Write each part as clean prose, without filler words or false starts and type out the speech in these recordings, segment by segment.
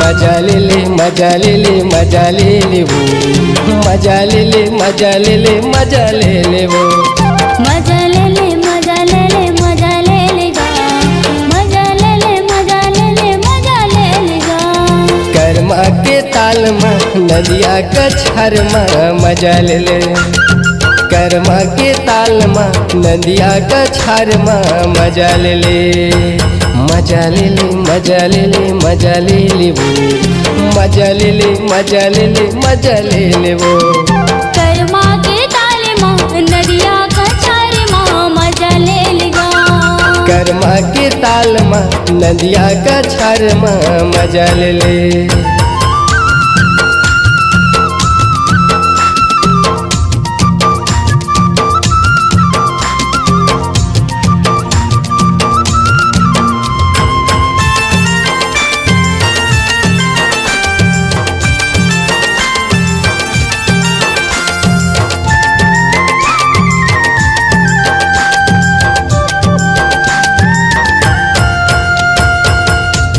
मजा ले ले मजा ले ले मजा ले ले वो मजा ले ले मजा ले ले मजा ले ले वो मजा ले ले मजा ले ले मजा ले ले गा मजा ले ले मजा ले ले मजा ले ले गा कर्मा के ताल में नदिया कछार में मजा ले ले कर्मा के ताल में नदिया कछार में मजा ले ले मजा ले ले मजा ले ले मजा ले ले वो मजा ले ले मजा ले ले मजा ले ले वो कर्मा के ताल माँ नदिया कछार माँ मजा ले ले गा कर्मा के ताल में नदिया कछार में मजा ले ले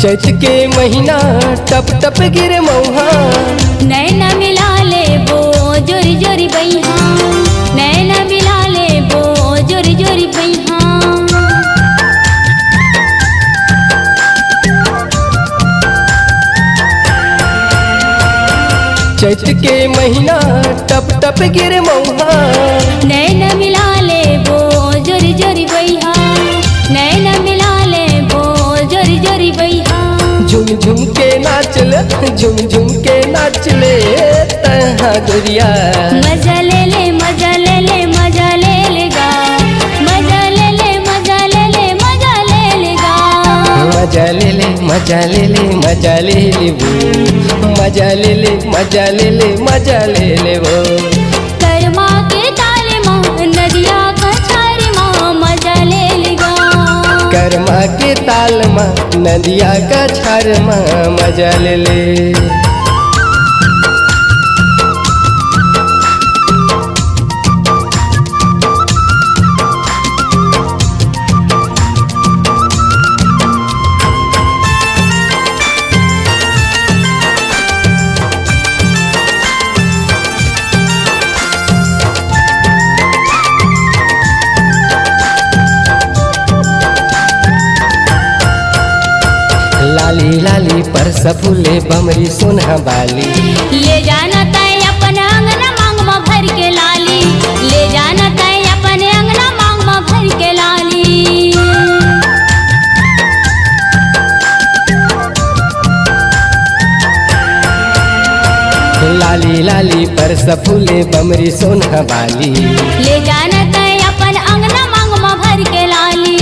चैत के महीना टप टप गिरे मौहा नैना मिला ले वो जोरी जोरी बैहा नैना मिला ले वो जोरी जोरी बैहा चैत के महीना टप टप गिरे मौहा नैना मिला ले वो जोरी जोरी बैहा नैना मिला ले वो जोरी जोरी बैहा झुम झुम के नाचले झुम झुम के नाचले तहा गुरिया मजा ले ले मजा ले ले मजा ले ले गा मजा ले ले मजा ले ले मजा ले ले गा मजा ले ले मजा ले ले मजा ले ले वो मजा ले ले मजा ले ले मजा ले ले वो कर्मा के ताल माँ नदिया कछार माँ मजा ले ले गा कर्मा के ताल में नदिया कछार में मजा ले ले लाली लाली पर सफुले बमरी सोना बाली ले जाना तय अपन अंगना मांग में भर के लाली ले जाना तय अपन अंगना मांग में भर के लाली लाली लाली पर सफुले बमरी सोना बाली ले जाना तय अपन अंगना मांग में भर के लाली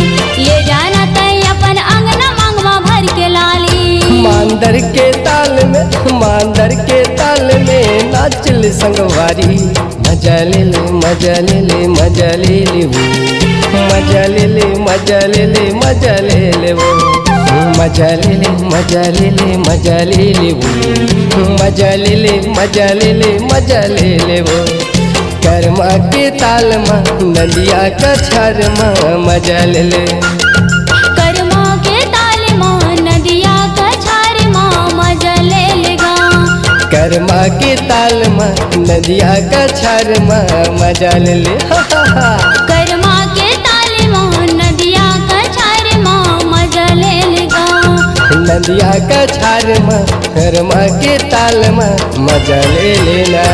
ले जाना तय अपन अंगना मांग में भर के लाली मांदर के ताल में नाचल संगवारी मजा ले ले मजा ले ले मजा ले ले वो मजा ले ले मजा ले ले मजा ले ले वो मजा ले ले मजा ले ले मजा ले ले वो मजा ले ले मजा ले ले मजा ले ले वो कर्मा के ताल में नदिया कछार में मजा ले ले कर्मा के ताल माँ नदिया कछार माँ मजा ले ले गा कर्मा के ताल में नदिया कछार में मजा ले ले कर्मा के ताल माँ नदिया कछार माँ मजा ले ले गा नदिया कछार में कर्मा के ताल में मजा ले लेना।